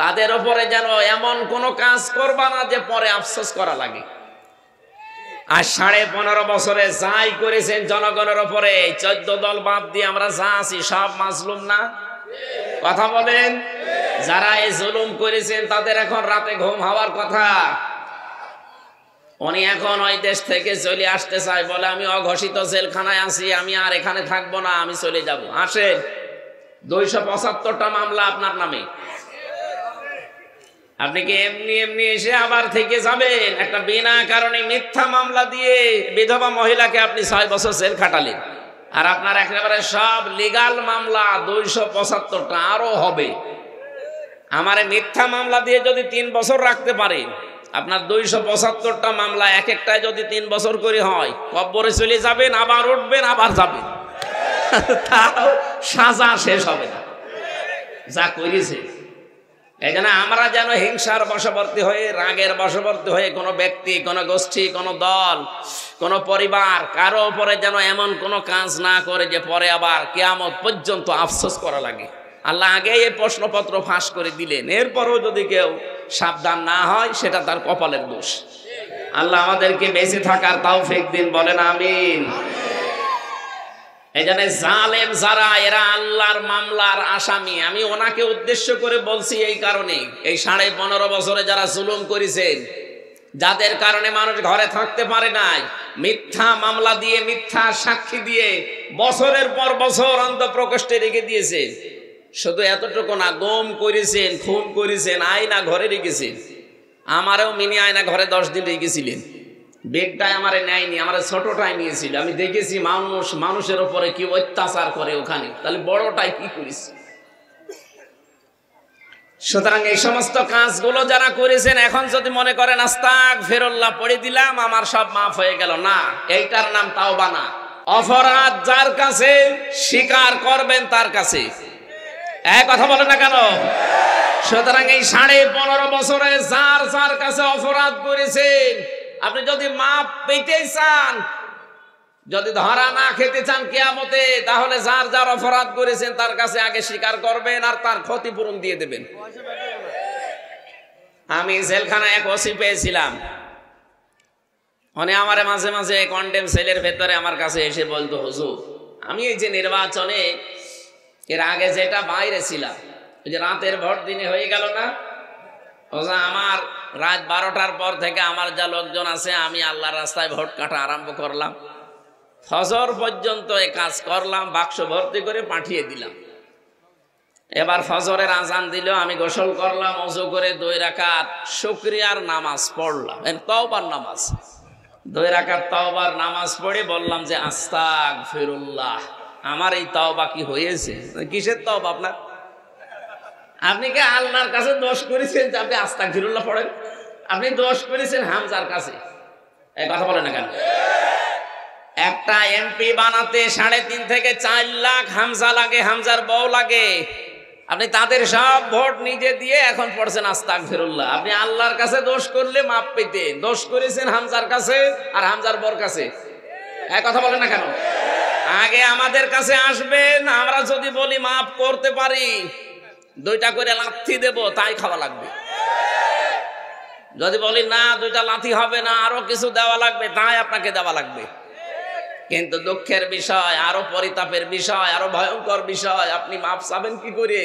তাদের উপরে যেন এমন কোনো কাজ করবা না যে পরে আফসোস করা লাগে। আর 15.5 বছরে যাই করেছেন জনগণের উপরে, 14 দল বাদ দিয়ে আমরা যা আছি সব মাজলুম না? কথা বলেন। যারা এই জুলুম করেছেন তাদের এখন রাতে ঘুম হওয়ার কথা। উনি এখন ওই দেশ থেকে চলে আসতে চায়, বলে আমি অঘোষিত জেলখানায় আছি, আমি আর এখানে থাকবো না, আমি চলে যাব। আসেন, 275টা মামলা আপনার নামে। আপনি কি এমনি এমনি এসে আবার থেকে যাবেন? একটা বিনা কারণে মিথ্যা মামলা দিয়ে বিধবা মহিলাকে আপনি 6 বছর জেল খাটালেন, আর আপনার একেবারে সব লিগাল মামলা 275টা আরো হবে। আমারে মিথ্যা মামলা দিয়ে যদি 3 বছর রাখতে পারেন, আপনার 275টা মামলা এক একটায় যদি 3 বছর করে হয়, কব্বরে চলে যাবেন, আবার উঠবেন, আবার যাবেন, তাও সাজা শেষ হবে না যা করেছে। এই জন্য আমরা যেন হিংসার বশবর্তী হয়ে, রাগের বশবর্তী হয়ে কোনো ব্যক্তি, কোনো গোষ্ঠী, কোনো দল, কোনো পরিবার কারো উপরে যেন এমন কোনো কাজ না করে যে পরে আবার কিয়ামত পর্যন্ত আফসোস করা লাগে। আল্লাহ আগে এই প্রশ্নপত্র ফাঁস করে দিলেন, এরপরও যদি কেউ সাবধান না হয় সেটা তার কপালের দোষ। আল্লাহ আমাদেরকে বেঁচে থাকার তৌফিক দিন, বলেন আমিন। এই জন্য জালেম যারা, এরা আল্লাহর মামলার আসামি। আমি ওনাকে উদ্দেশ্য করে বলছি এই কারণে, এই 15.5 বছরে যারা জুলুম করেছেন, যাদের কারণে মানুষ ঘরে থাকতে পারে নাই, মিথ্যা মামলা দিয়ে, মিথ্যা সাক্ষী দিয়ে বছরের পর বছর অন্তঃপ্রকোষ্ঠে রেখে দিয়েছেন। শুধু এতটুকু না, গম করেছেন, খুন করেছেন, আয়না ঘরে রেখেছেন। আমারও মিনি আয়না ঘরে 10 দিন রেখেছিলেন। বেগটাই আমারে নেয়নি, আমার ছোটটাই নিয়েছিল। আমি দেখেছি মানুষের উপরে কি অত্যাচার করে ওখানে, তাহলে বড়টাই কি করিস। সুতরাং এই সমস্ত কাজগুলো যারা করেছেন, এখন যদি মনে করেন আস্তাগফিরুল্লাহ পড়ে দিলাম আমার সব মাফ হয়ে গেল, না, এইটার নাম তাওবা না। অপরাধ যার কাছে, স্বীকার করবেন তার কাছে। এক কথা বলে না কেন? সুতরাং এই 15.5 বছরে যার যার কাছে অপরাধ করেছেন, আপনি যদি মাপ পেতে চান, যদি ধরা না খেতে চান কিয়ামতে, তাহলে যার যার অপরাধ করেছেন তার কাছে আগে স্বীকার করবেন আর তার ক্ষতিপূরণ দিয়ে দেবেন। আমি জেলখানায় এক ওসি পেয়েছিলাম, উনি আমারে মাঝে মাঝে কন্ডেম সেলের ভেতরে আমার কাছে এসে বলতো, হুজুর আমি এই যে নির্বাচনে এর আগে যেটা বাইরে ছিলাম, ওই যে রাতের ভোট দিনে হয়ে গেল না, আমার রাত 12টার পর থেকে আমার যা লোকজন আছে, আমি আল্লাহর রাস্তায় ভোট কাটা আরম্ভ করলাম। ফজর পর্যন্ত এই কাজ করলাম, বাক্স ভর্তি করে পাঠিয়ে দিলাম। এবার ফজরের আজান দিল, আমি গোসল করলাম, ওযু করে 2 রাকাত শুকরিয়ার নামাজ পড়লাম, তওবার নামাজ। 2 রাকাত তওবার নামাজ পড়ে বললাম যে আস্তাগফিরুল্লাহ। আমার এই তওবা কি হয়েছে? কিসের তওবা আপনার? আপনি কি আল্লাহর কাছে দোষ করেছেন যে আপনি আস্তাগফিরুল্লাহ পড়েন? আপনি দোষ করেছেন হামজার কাছে। এই কথা বলেন না কেন? একটা এমপি বানাতে 3.5 থেকে 4 লাখ হামজা লাগে, হামজার বউ লাগে। আপনি তাদের সব ভোট নিজে দিয়ে এখন পড়ছেন আস্তাগফিরুল্লাহ। আপনি আল্লাহর কাছে দোষ করলে মাপ পেতেন, দোষ করেছেন হামজার কাছে আর হামজার বউর কাছে। এই কথা বলেন না কেন? আগে আমাদের কাছে আসবেন, আমরা যদি বলি মাফ করতে পারি, 2টা করে লাথি দেব, তাই খাওয়া লাগবে। যদি বলি না 2টা লাথি হবে না, আরো কিছু দেওয়া লাগবে, তাই আপনাকে দেওয়া লাগবে। কিন্তু দুঃখের বিষয়, আরো পরিতাপের বিষয়, আরো ভয়ঙ্কর বিষয়, আপনি মাফ চাবেন কি করে?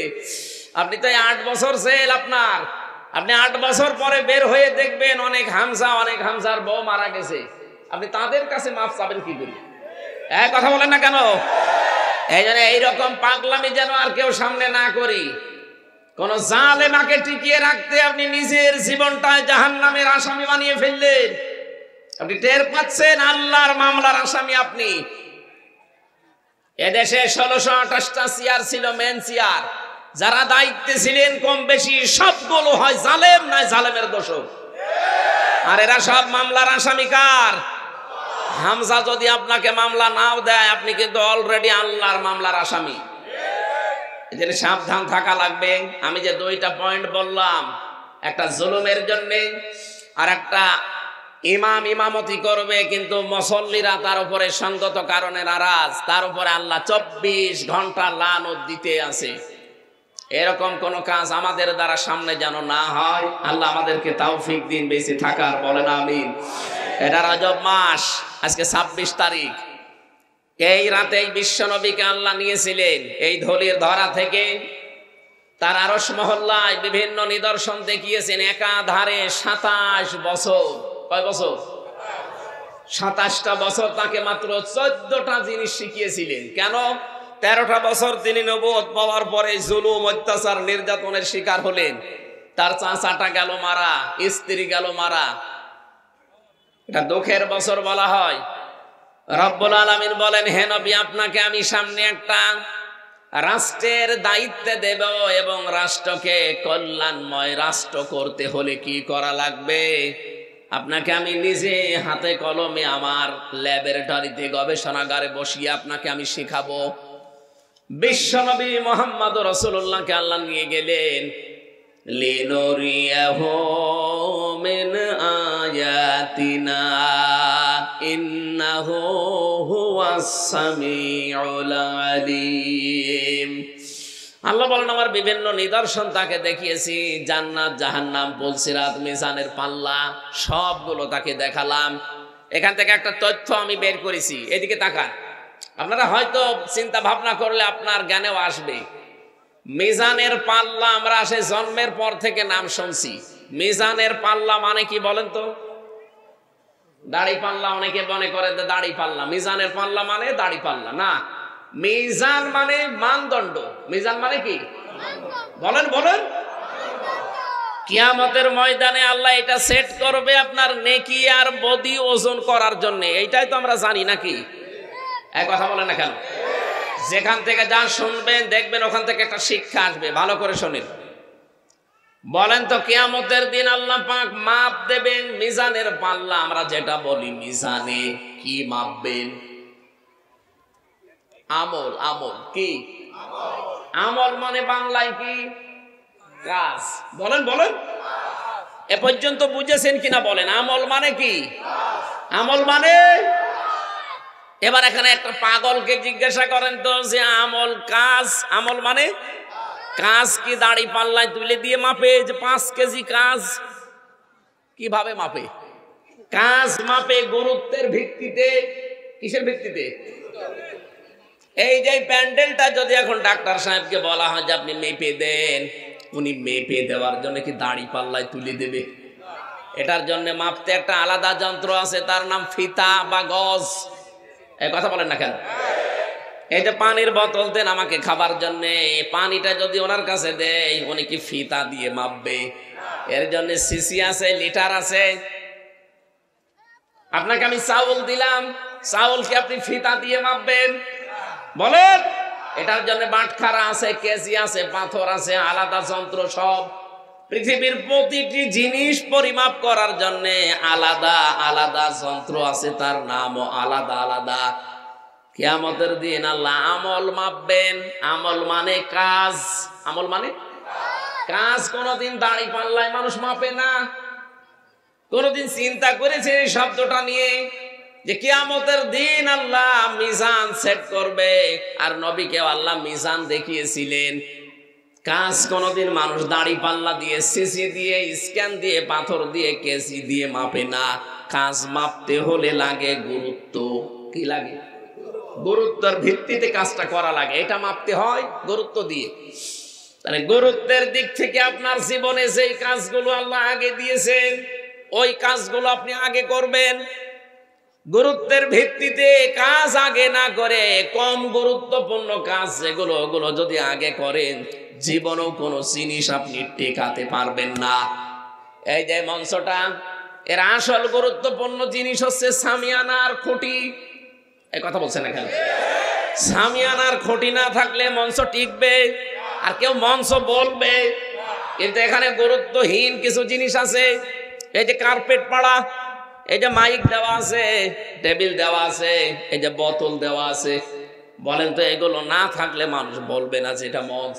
আপনি তো 8 বছর জেল আপনার। আপনি 8 বছর পরে বের হয়ে দেখবেন অনেক হামজার বউ মারা গেছে। আপনি তাদের কাছে মাফ চাবেন কি করে? এক কথা বলেন না কেন? এই জন্য এইরকম পাগলামি যেন আর কেউ সামনে না করি। কোন জালেমাকে টিকিয়ে রাখতে আপনি নিজের জীবনটায় জাহান্নামের আসামি বানিয়ে ফেললেন। আপনি টের পাচ্ছেন আল্লাহর মামলার আসামি আপনি। এদেশে 1628টা চেয়ার ছিল, মেন চেয়ার। যারা দায়িত্বে ছিলেন কম বেশি সবগুলো হয় জালেম, নয় জালেমের দোষক। আর এরা সব মামলার আসামি কার? হামজা যদি আপনাকে মামলা নাও দেয়, আপনি কিন্তু অলরেডি আল্লাহর মামলার আসামি। এজন্য সাবধান থাকা লাগবে। আমি যে 2টা পয়েন্ট বললাম, একটা জুলুমের জন্য, আর একটা ইমাম ইমামতি করবে কিন্তু মুসল্লিরা তার উপরে সঙ্গত কারণে নারাজ, তার উপরে আল্লাহ 24 ঘন্টা লানত দিতে আছে। এরকম কোন কাজ আমাদের দ্বারা সামনে যেন না হয়। আল্লাহ আমাদেরকে তৌফিক দিন বেঁচে থাকার, বলেন আমিন। এটা রজব মাস, আজকে 26 তারিখ। এই রাতেই বিশ্বনবীকে আল্লাহ নিয়েছিলেন এই ধলির ধরা থেকে। তার আরশ মহল্লায় বিভিন্ন নিদর্শন দেখিয়েছেন, একাধারে 27 বছর। কয় বছর? 27টা বছর তাকে মাত্র 14টা জিনিস শিখিয়েছিলেন। কেন? 13টা বছর তিনি নবুয়ত পাওয়ার পরে জুলুম, অত্যাচার, নির্যাতনের শিকার হলেন। তার চাচাটা গেল মারা, স্ত্রী গেল মারা। এটা দুঃখের বছর বলা হয়। রব্বুল আলামিন বলেন, হে নবী, আপনাকে আমি সামনে একটা রাষ্ট্রের দায়িত্বে দেব এবং রাষ্ট্রকে কল্যাণময় রাষ্ট্র করতে হলে কি করা লাগবে আপনাকে আমি নিজে হাতে কলমে আমার ল্যাবরেটরিতে গবেষণাগারে বসিয়ে আপনাকে আমি শেখাবো। বিশ্বনবী মুহাম্মদ রাসূলুল্লাহকে আল্লাহ নিয়ে গেলেন, লিনুরিয়াহু মিন আয়াতিনা ইন্নাহু হুয়াস সামিউল আলিম। আল্লাহ বলেন, আমার বিভিন্ন নিদর্শন তাকে দেখিয়েছি, জান্নাত, জাহান্নাম, পুলসিরাত, মিজানের পাল্লা, সবগুলো তাকে দেখালাম। এখান থেকে একটা তথ্য আমি বের করেছি, এদিকে তাকান। আপনারা হয়তো চিন্তা ভাবনা করলে আপনার জ্ঞানেও আসবে। মিজানের পাল্লা আমরা সে জন্মের পর থেকে নাম শুনছি। মিজানের পাল্লা মানে কি বলেন তো? দাড়ি পাল্লা অনেকে মনে করে দাড়ি পাল্লা। মিজানের পাল্লা মানে দাড়ি পাল্লা না, মিজান মানে মানদণ্ড। মিজান মানে কি বলেন বলেন? কিয়ামতের ময়দানে আল্লাহ এটা সেট করবে আপনার নেকি আর বদি ওজন করার জন্য। এইটাই তো আমরা জানি নাকি? এক কথা বলেন না কেন? যেখান থেকে যা শুনবেন দেখবেন ওখান থেকে একটা শিক্ষা আসবে, ভালো করে শোনেন। বলেন তো, কিয়ামতের দিন আল্লাহ পাক মাপ দেবেন মিজানের পাল্লা। আমরা যেটা বলি মিজানে, কি মাপবেন? আমল। আমল কি? আমল মানে বাংলায় কি? কাজ। বলেন বলেন, এ পর্যন্ত বুঝেছেন কিনা বলেন? আমল মানে কি? আমল মানে, এবার এখানে একটা পাগলকে জিজ্ঞাসা করেন তো যে আমল কাজ, আমল মানে কাজ কি দাড়ি পাল্লায় তুলে দিয়ে মাপে যে 5 কেজি কাজ? কিভাবে মাপে? কাজ মাপে গুরুত্বের ভিত্তিতে। কিসের ভিত্তিতে? এই যে প্যান্ডেলটা যদি এখন ডাক্তার সাহেবকে বলা হয় যে আপনি মেপে দেন, উনি মেপে দেওয়ার জন্য কি দাড়ি পাল্লায় তুলে দেবে? এটার জন্য মাপতে একটা আলাদা যন্ত্র আছে, তার নাম ফিতা বা গজ। এই কথা বলেন না কেন? এই যে পানির বোতল দেন আমাকে খাবার জন্য, পানিটা যদি ওনার কাছে দেয় উনি কি ফিতা দিয়ে মাপবে? এর জন্য সিসি আছে, লিটার আছে। আপনাকে আমি চাউল দিলাম, চাউল কি আপনি ফিতা দিয়ে মাপবেন? বলেন। এটার জন্য বাটখারা আছে, কেজি আছে, পাথর আছে, আলাদা যন্ত্র সব। পৃথিবীর প্রতিটি জিনিস পরিমাপ করার জন্য আলাদা আলাদা যন্ত্র আছে, তার নামও আলাদা আলাদা। কিয়ামতের দিন আল্লাহ আমল মাপবেন। আমল মানে কাজ। আমল মানে কাজ। কোনদিন দাড়ি পাল্লায় মানুষ মাপে না। কোনদিন চিন্তা করেছেন এই শব্দটা নিয়ে যে কিয়ামতের দিন আল্লাহ মিজান সেট করবে? আর নবীকে আল্লাহ মিজান দেখিয়েছিলেন। কাজ কোনদিন মানুষ দাড়ি পাল্লা দিয়ে, সিসি দিয়ে, স্ক্যান দিয়ে, পাথর দিয়ে, কেজি দিয়ে মাপে না। কাজ মাপতে হলে লাগে গুরুত্ব। কি লাগে? গুরুত্বের ভিত্তিতে কাজটা করা লাগে। এটা মাপতে হয় গুরুত্ব দিয়ে। তাহলে গুরুত্বের দিক থেকে আপনার জীবনে যেই কাজগুলো আল্লাহ আগে দিয়েছেন ওই কাজগুলো আপনি আগে করবেন। গুরুত্বের ভিত্তিতে কাজ আগে না করে কম গুরুত্বপূর্ণ কাজ যেগুলো, ওগুলো যদি আগে করেন জীবনেও কোনো জিনিস আপনি টেকাতে পারবেন না। এই যে মঞ্চটা, এর আসল গুরুত্বপূর্ণ জিনিস হচ্ছে সামিয়ানার খুঁটি। এই কথা বলছেন এখানে? সামিয়ানার খুঁটি না থাকলে মঞ্চ টিকবে আর কেউ মঞ্চ বলবে। কিন্তু এখানে গুরুত্বহীন কিছু জিনিস আছে। এই যে কার্পেট পাড়া, এই যে মাইক দেওয়া আছে, টেবিল দেওয়া আছে, এই যে বোতল দেওয়া আছে। বলেন তো, এগুলো না থাকলে মানুষ বলবে না যে এটা মঞ্চ?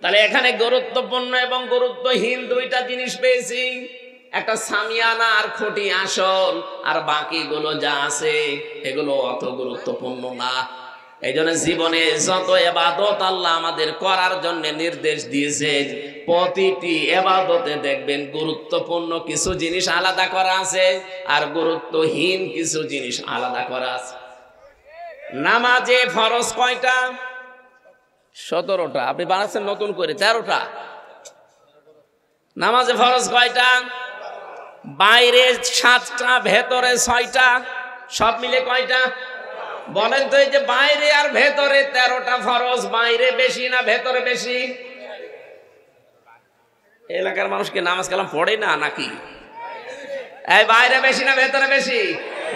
তাহলে এখানে গুরুত্বপূর্ণ এবং গুরুত্বহীন দুইটা জিনিস পেয়েছি। একটা সামিয়ানা আর খুঁটি আসল, আর বাকিগুলো যা আছে এগুলো অত গুরুত্বপূর্ণ না। এই জন্য জীবনে যত ইবাদত আল্লাহ আমাদের করার জন্য নির্দেশ দিয়েছেন, প্রতিটি ইবাদতে দেখবেন গুরুত্বপূর্ণ কিছু জিনিস আলাদা করা আছে আর গুরুত্বহীন কিছু জিনিস আলাদা করা আছে। নামাজে ফরজ কয়টা? 17টা। আপনি বানাচ্ছেন নতুন করে 13টা। নামাজে ফরজ কয়টা? বাইরে 7টা, ভেতরে 6টা, সব মিলে কয়টা বলেন তো? এই যে বাইরে আর ভেতরে 13টা ফরজ, বাইরে বেশি না ভেতরে বেশি? এলাকার মানুষকে নামাজ কালাম পড়ে না নাকি? এই বাইরে বেশি না ভেতরে বেশি?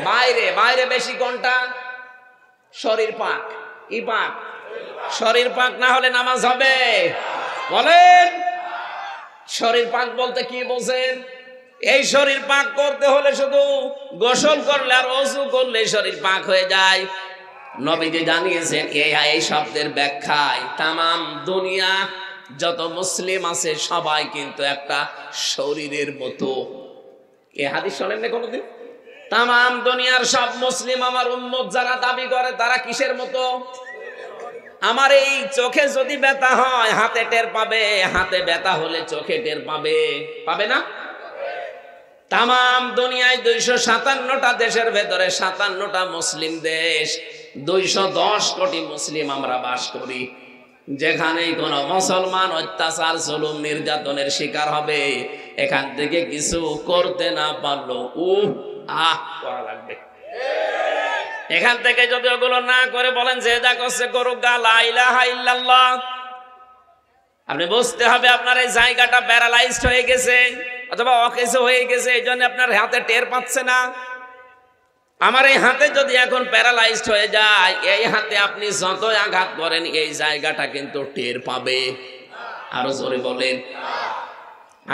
বাইরে। বাইরে বেশি কোনটা? শরীর পাক। কি পাক? শরীর পাক না হলে নামাজ হবে? বলেন। শরীর পাক বলতে কি বোঝেন? এই শরীর পাক করতে হলে শুধু গোসল করলে আর ওযু করলে শরীর পাক হয়ে যায়। নবীজি জানিয়েছেন এই শব্দের ব্যাখ্যায় তামাম দুনিয়া যত মুসলিম আছে সবাই কিন্তু একটা শরীরের মতো। এই হাদিস শোনেন না কোনোদিন? তামাম দুনিয়ার সব মুসলিম আমার উম্মত যারা দাবি করে তারা কিসের মতো? আমার এই চোখে যদি ব্যথা হয় হাতে টের পাবে, হাতে ব্যথা হলে চোখে টের পাবে, পাবে না? তামাম দুনিয়ায় 257টা দেশের ভেতরে 57টা মুসলিম দেশ, 210 কোটি মুসলিম আমরা বাস করি। যেখানেই কোন মুসলমান অত্যাচার জুলুম নির্যাতনের শিকার হবে, এখান থেকে কিছু করতে না পারলো করা লাগবে। এখান থেকে যদি ওগুলো না করে বলেন যে যা করছে করুক, লা ইলাহা ইল্লাল্লাহ, আপনি বুঝতে হবে আপনার এই জায়গাটা প্যারালাইজড হয়ে গেছে অথবা অকেজো হয়ে গেছে, এই জন্য আপনার হাতে টের পাচ্ছে না। আমার এই হাতে যদি এখন প্যারালাইজড হয়ে যায়, এই হাতে আপনি যতই আঘাত করেন এই জায়গাটা কিন্তু টের পাবে। আরো জোরে বলেন।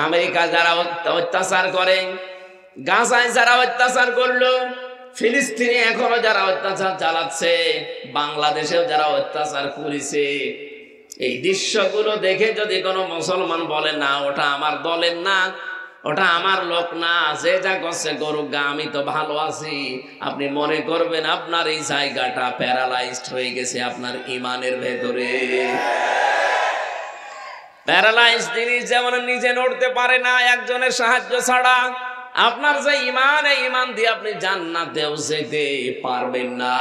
আমেরিকা যারা অত্যাচার করে, গাজায় যারা অত্যাচার করলো, ফিলিস্তিনে এখনো যারা অত্যাচার চালাচ্ছে, বাংলাদেশেও যারা অত্যাচার করেছে, এই দৃশ্যগুলো দেখে যদি কোনো মুসলমান বলে না ওটা আমার দলের না, ওটা আমার লোক না, যে যা করছে করুক গা, আমি তো ভালো আছি, আপনি মনে করবেন আপনার এই জায়গাটা প্যারালাইজড হয়ে গেছে আপনার ইমানের ভেতরে। প্যারালাইজড জিনিস যেমন নিজে নড়তে পারে না একজনের সাহায্য ছাড়া, আপনার যে ইমান, এই ইমান দিয়ে আপনি জান্নাতেও যেতে পারবেন না।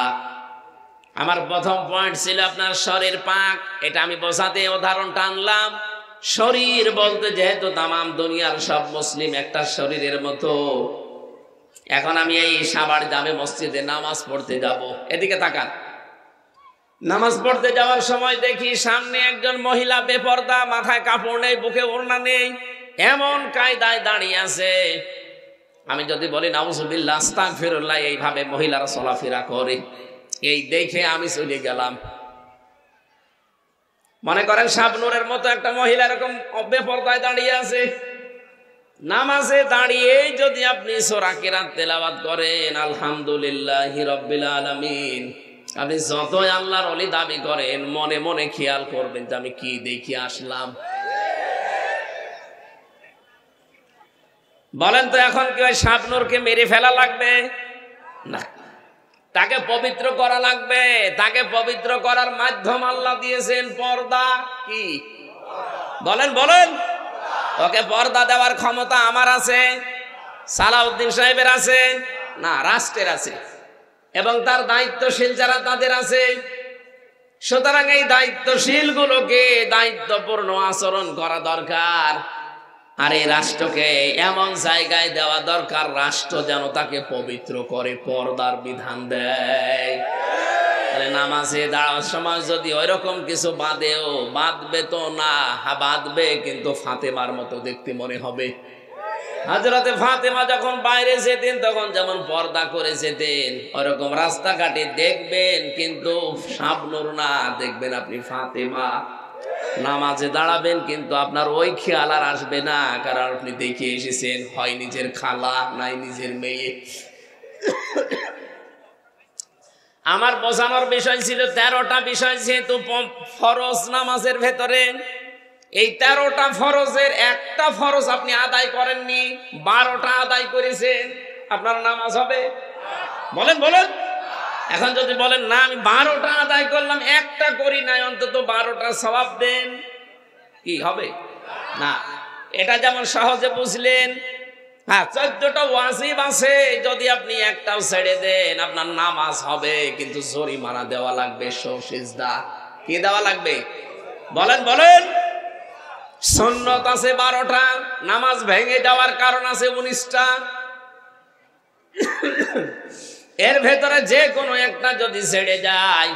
আমার প্রথম পয়েন্ট ছিল আপনার শরীর পাক, এটা আমি বোঝাতে উদাহরণটা আনলাম। শরীর বলতে যেহেতু তামাম দুনিয়ার সব মুসলিম একটা শরীরের মতো। এখন আমি এই সাভার জামে মসজিদে নামাজ পড়তে যাব, এদিকে তাকান। নামাজ পড়তে যাওয়ার সময় দেখি সামনে একজন মহিলা বেপরদা, মাথায় কাপড় নেই, বুকে ওড়না নেই, এমন কায়দায় দাঁড়িয়ে আছে। আমি যদি বলি নাউজুবিল্লাহ আস্তাগফিরুল্লাহ, এইভাবে মহিলারা চলাফেরা করে, এই দেখে আমি চলে গেলাম। মনে করেন শাবনূরের মতো একটা মহিলা এরকম বেপরদায় দাঁড়িয়ে আছে, নামাজে দাঁড়িয়ে যদি আপনি সূরা কিরাত তেলাওয়াত করেন আলহামদুলিল্লাহি রাব্বিল আলামিন, আপনি যতই আল্লাহর ওলি দাবি করেন মনে মনে খেয়াল করবেন যে আমি কি দেখে আসলাম। বলেন তো এখন কি ওই শাবনূরকে মেরে ফেলা লাগবে? না, তাকে পবিত্র করা লাগবে। তাকে পবিত্র করার মাধ্যম আল্লাহ দিয়েছেন পর্দা। কি বলেন? বলেন। ওকে পর্দা দেওয়ার ক্ষমতা আমার আছে, সালাউদ্দিন সাহেবের আছে না, রাষ্ট্রের আছে, এবং তার দায়িত্বশীল যারা তাদের আছে। সুতরাং এই দায়িত্বশীল গুলোকে দায়িত্বপূর্ণ আচরণ করা দরকার। আর এই রাষ্ট্রকে এমন জায়গায় দেওয়া দরকার, রাষ্ট্র যেন তাকে পবিত্র করে, পর্দার বিধান দেয়। তাহলে নামাজে দাঁড়ার সময় যদি ওইরকম কিছু বাঁধবে তো না, বাঁধবে কিন্তু ফাতেমার মতো দেখতে মনে হবে। হযরতে ফাতেমা যখন বাইরে যেতেন তখন যেমন পর্দা করে যেতেন, ওরকম রাস্তাঘাটে দেখবেন কিন্তু শাবনূর না, দেখবেন আপনি ফাতেমা। নামাজে দাঁড়াবেন কিন্তু আপনার ওই খেয়াল আর আসবে না, কারণ আপনি দেখে এসেছেন হয় নিজের খালা নাই নিজের মেয়ে। আমার বোঝানোর বিষয় ছিল 13টা বিষয়, যেহেতু ফরজ নামাজের ভেতরে, এই 13টা ফরজের একটা ফরজ আপনি আদায় করেননি, 12টা আদায় করেছেন, আপনার নামাজ হবে? বলেন। বলেন। এখন যদি বলেন না আমি 12টা আদায় করলাম, একটা করি নাই, অন্তত 12টা সওয়াব দেন, কি হবে? না। এটা যেমন সহজে বুঝলেন। হ্যাঁ, 14টা ওয়াজিব আছে, যদি আপনি একটাও ছেড়ে দেন আপনার নামাজ হবে, কিন্তু জরিমানা দেওয়া লাগবে, সিজদা। কি দেওয়া লাগবে? বলেন। বলেন। সুন্নত আছে 12টা, নামাজ ভেঙে যাওয়ার কারণ আছে 19টা। এর ভেতরে যে কোনো একটা যদি ছেড়ে যায়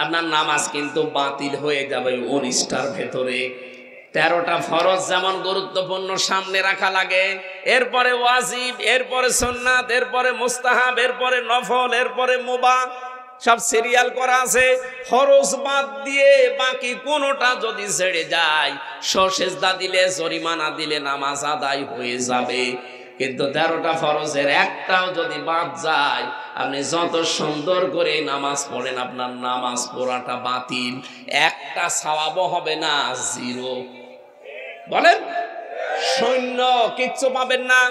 আপনার নামাজ কিন্তু বাতিল হয়ে যাবে 19টার ভেতরে। 13টা ফরজ যেমন গুরুত্বপূর্ণ সামনে রাখা লাগে, এরপরে ওয়াজিব, এরপরে সুন্নাত, এরপরে মুস্তাহাব, এরপরে নফল, এরপরে মুবাহ, সব সিরিয়াল করা আছে। ফরজ বাদ দিয়ে বাকি কোনোটা যদি ছেড়ে যায় সেজদা দিলে, জরিমানা দিলে নামাজ আদায় হয়ে যাবে। কিন্তু 13টা ফরজের একটাও যদি বাদ যায়, আপনি যত সুন্দর করে নামাজ পড়েন আপনার নামাজ পড়াটা বাতিল, একটা সওয়াবও হবে না, জিরো। বলেন, শূন্য, কিচ্ছু পাবেন না।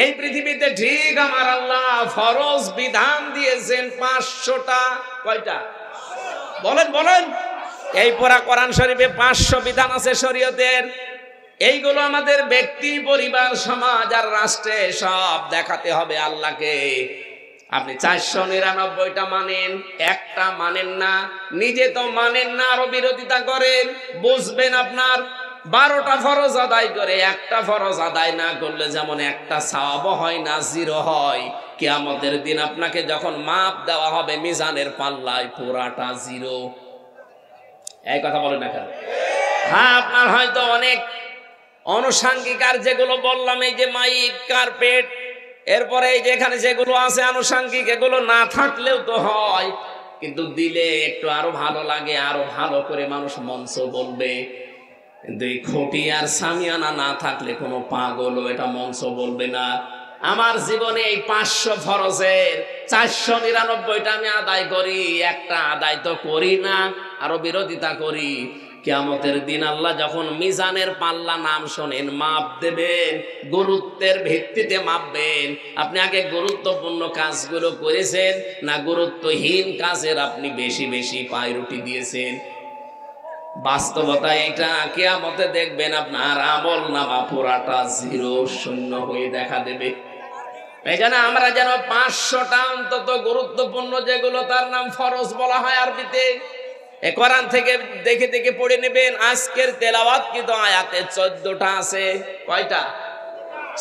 এই পৃথিবীতে ঠিক আমার আল্লাহ ফরজ বিধান দিয়েছেন 500টা। কয়টা? বলেন বলেন। এই পুরা কোরআন শরীফে 500 বিধান আছে শরীয়তের। এইগুলো আমাদের ব্যক্তি, পরিবার, সমাজ আর রাষ্ট্রে সব দেখাতে হবে আল্লাহকে। আপনি 499টা মানেন, একটা মানেন না, নিজে তো মানেন না, আরো বিরোধিতা করেন। বুঝবেন আপনার 12টা ফরজ আদায় করে একটা ফরজ আদায় না করলে যেমন একটা সওয়াব হয় না, জিরো হয়। কিয়ামতের দিন আপনাকে যখন মাপ দেওয়া হবে মিজানের পাল্লায়, পুরাটা জিরো। এই কথা বলেন না কেন? হ্যাঁ, আপনার হয়তো অনেক আনুষঙ্গিক আর যেগুলো বললাম, এই যে মাইক, কার্পেট, এরপরে এই যে এখানে যেগুলো আছে আনুষঙ্গিক, এগুলো না থাকলেও তো হয়, কিন্তু দিলে একটু আরো ভালো লাগে, আরো ভালো করে মানুষ মঞ্চ বলবে। কিন্তু এই খুঁটি আর সামিয়ানা না থাকলে কোনো পাগলও এটা মঞ্চ বলবে না। আমার জীবনে এই 500 ফরজের 499টা আমি আদায় করি, একটা আদায় তো করি না, আরো বিরোধিতা করি। কিয়ামতের দিন আল্লাহ যখন মিজানের পাল্লা নাম শোনেন, মাপ দেবেন, গুরুত্বের ভিত্তিতে মাপবেন। আপনি আগে গুরুত্বপূর্ণ কাজগুলো করেছেন না গুরুত্বহীন কাজের আপনি বেশি বেশি পায়রুটি দিয়েছেন? বাস্তবতা এটা। কিয়ামতে দেখবেন আপনার আমল নামা পুরাটা জিরো, শূন্য হয়ে দেখা দেবে। এই জন্য আমরা যেন 500টা অন্তত গুরুত্বপূর্ণ যেগুলো তার নাম ফরজ বলা হয় আরবিতে, এ কোরআন থেকে দেখে দেখে পড়ে নেবেন। আজকের তেলাওয়াত কিন্তু আয়াতে 14টা আছে। কয়টা?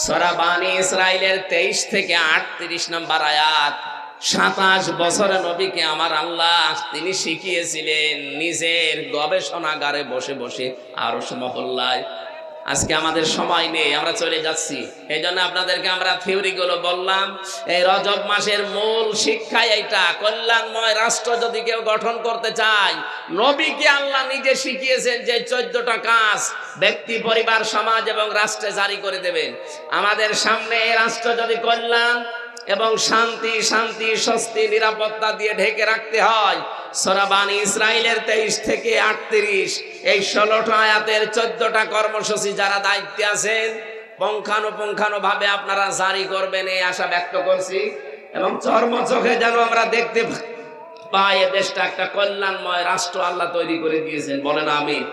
সূরা বানি ইসরাইলের 23 থেকে 38 নম্বর আয়াত। 27 বছরের নবীকে আমার আল্লাহ তিনি শিখিয়েছিলেন নিজের গবেষণাগারে বসে বসে আরশ মহল্লায়। আজকে আমাদের সময় নেই, আমরা চলে যাচ্ছি। এই জন্য আপনাদেরকে আমরা থিওরি গুলো বললাম। এই রজব মাসের মূল শিক্ষা এইটা, কল্যাণময় রাষ্ট্র যদি কেউ গঠন করতে চায়, নবীকে আল্লাহ নিজে শিখিয়েছেন যে 14টা কাজ ব্যক্তি, পরিবার, সমাজ এবং রাষ্ট্রে জারি করে দেবেন। আমাদের সামনে এই রাষ্ট্র যদি কল্যাণ এবং শান্তি, স্বস্তি, নিরাপত্তা দিয়ে ঢেকে রাখতে হয়, সূরা বানি ইসরাইলের 23 থেকে 38 এই 16টা আয়াতের 14টা কর্মসূচি যারা দায়িত্বে আছেন পুঙ্খানুপুঙ্খানুভাবে আপনারা জারি করবেন এই আশা ব্যক্ত করছি। এবং চর্মচোখে যেন আমরা দেখতে পাই এ দেশটা একটা কল্যাণময় রাষ্ট্র আল্লাহ তৈরি করে দিয়েছেন। বলেন আমিন।